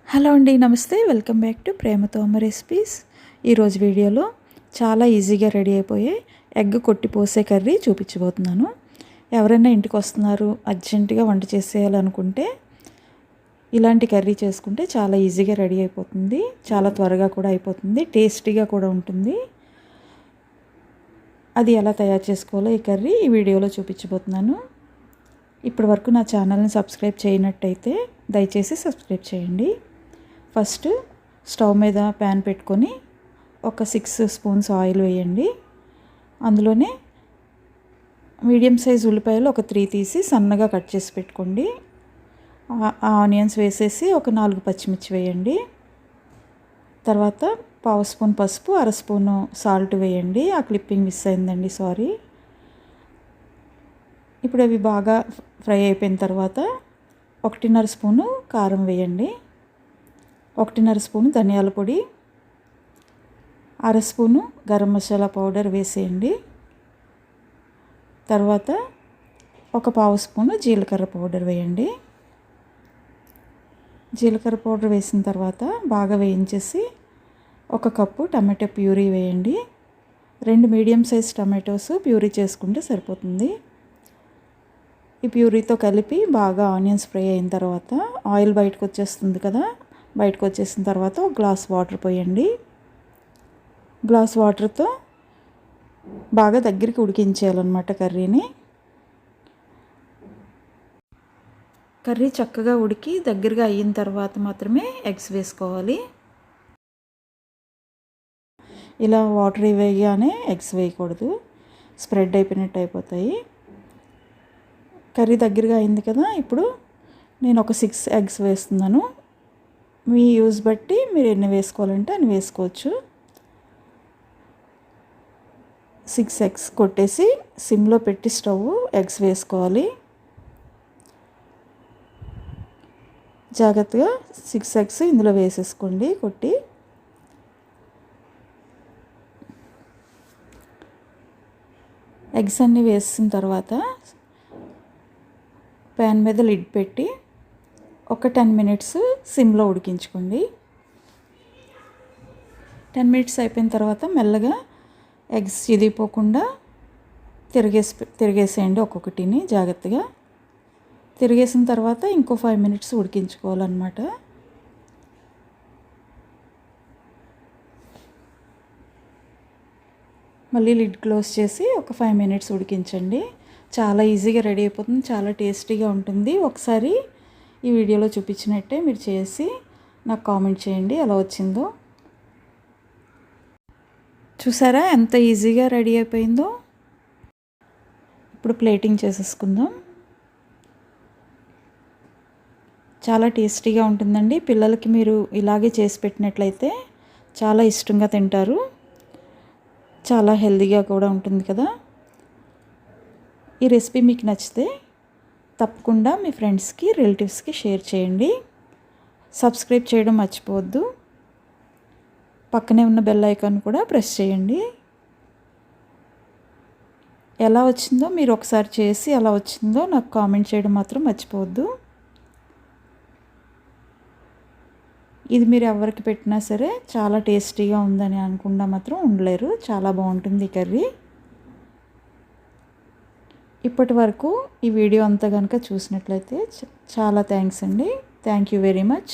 Hello అండి, నమస్తే. Welcome back to ప్రేమతో అమ్మ రెసిపీస్. ఈరోజు వీడియోలో చాలా ఈజీగా రెడీ అయిపోయే ఎగ్ కొట్టి పోసే కర్రీ చూపించబోతున్నాను. ఎవరైనా ఇంటికి వస్తున్నారు, అర్జెంటుగా వంట చేసేయాలనుకుంటే ఇలాంటి కర్రీ చేసుకుంటే చాలా ఈజీగా రెడీ అయిపోతుంది. చాలా త్వరగా కూడా అయిపోతుంది, టేస్టీగా కూడా ఉంటుంది. అది ఎలా తయారు చేసుకోవాలో ఈ కర్రీ ఈ వీడియోలో చూపించబోతున్నాను. ఇప్పటి వరకు నా ఛానల్ని సబ్స్క్రైబ్ చేయనట్టయితే దయచేసి సబ్స్క్రైబ్ చేయండి. ఫస్ట్ స్టవ్ మీద ప్యాన్ పెట్టుకొని ఒక 6 స్పూన్స్ ఆయిల్ వేయండి. అందులోనే మీడియం సైజ్ ఉల్లిపాయలు ఒక 3 తీసి సన్నగా కట్ చేసి పెట్టుకోండి. ఆనియన్స్ వేసేసి ఒక 4 పచ్చిమిర్చి వేయండి. తర్వాత 1/2 స్పూన్ పసుపు, 1/2 స్పూను సాల్ట్ వేయండి. ఆ క్లిప్పింగ్ మిస్ అయిందండి, సారీ. ఇప్పుడు అవి బాగా ఫ్రై అయిపోయిన తర్వాత 1.5 స్పూను కారం వేయండి, 1.5 స్పూను ధనియాల పొడి, 1/2 స్పూను గరం మసాలా పౌడర్ వేసేయండి. తర్వాత ఒక 1/2 స్పూను జీలకర్ర పౌడర్ వేయండి. జీలకర్ర పౌడర్ వేసిన తర్వాత బాగా వేయించేసి 1 కప్పు టమాటో ప్యూరీ వేయండి. 2 మీడియం సైజ్ టమాటోస్ ప్యూరీ చేసుకుంటే సరిపోతుంది. ఈ ప్యూరీతో కలిపి బాగా ఆనియన్స్ ఫ్రై అయిన తర్వాత ఆయిల్ బయటకు వచ్చేస్తుంది కదా, బయటకు వచ్చేసిన తర్వాత ఒక గ్లాస్ వాటర్ పోయండి. గ్లాస్ వాటర్తో బాగా దగ్గరికి ఉడికించేయాలన్నమాట కర్రీని. కర్రీ చక్కగా ఉడికి దగ్గరగా అయిన తర్వాత మాత్రమే ఎగ్స్ వేసుకోవాలి. ఇలా వాటర్ వేయగానే ఎగ్స్ వేయకూడదు, స్ప్రెడ్ అయిపోయినట్టు అయిపోతాయి. కర్రీ దగ్గరగా అయింది కదా, ఇప్పుడు నేను ఒక 6 ఎగ్స్ వేస్తున్నాను. మీ యూజ్ బట్టి మీరు ఎన్ని వేసుకోవాలంటే అన్ని వేసుకోవచ్చు. 6 ఎగ్స్ కొట్టేసి సిమ్లో పెట్టి స్టవ్ ఎగ్స్ వేసుకోవాలి. జాగ్రత్తగా 6 ఎగ్స్ ఇందులో వేసేసుకోండి కొట్టి. ఎగ్స్ అన్నీ వేసిన తర్వాత ప్యాన్ మీద లిడ్ పెట్టి ఒక 10 మినిట్స్ సిమ్లో ఉడికించుకోండి. 10 మినిట్స్ అయిపోయిన తర్వాత మెల్లగా ఎగ్స్ చిదిగిపోకుండా తిరిగేసేయండి ఒక్కొక్కటిని జాగ్రత్తగా. తిరిగేసిన తర్వాత ఇంకో 5 మినిట్స్ ఉడికించుకోవాలన్నమాట. మళ్ళీ లిడ్ క్లోజ్ చేసి ఒక 5 మినిట్స్ ఉడికించండి. చాలా ఈజీగా రెడీ అయిపోతుంది, చాలా టేస్టీగా ఉంటుంది. ఒకసారి ఈ వీడియోలో చూపించినట్టే మీరు చేసి నాకు కామెంట్ చేయండి ఎలా వచ్చిందో. చూసారా ఎంత ఈజీగా రెడీ అయిపోయిందో. ఇప్పుడు ప్లేటింగ్ చేసేసుకుందాం. చాలా టేస్టీగా ఉంటుందండి. పిల్లలకి మీరు ఇలాగే చేసి పెట్టినట్లయితే చాలా ఇష్టంగా తింటారు. చాలా హెల్తీగా కూడా ఉంటుంది కదా. ఈ రెసిపీ మీకు నచ్చితే తప్పకుండా మీ ఫ్రెండ్స్కి, రిలేటివ్స్కి షేర్ చేయండి. సబ్స్క్రైబ్ చేయడం మర్చిపోవద్దు. పక్కనే ఉన్న బెల్ ఐకాన్ కూడా ప్రెస్ చేయండి. ఎలా వచ్చిందో మీరు ఒకసారి చేసి ఎలా వచ్చిందో నాకు కామెంట్ చేయడం మాత్రం మర్చిపోవద్దు. ఇది మీరు ఎవరికి పెట్టినా సరే చాలా టేస్టీగా ఉందని అనుకుండా మాత్రం ఉండలేరు. చాలా బాగుంటుంది ఈ కర్రీ. ఇప్పటి వరకు ఈ వీడియో అంతా కనుక చూసినట్లయితే చాలా థ్యాంక్స్ అండి. Thank you very much.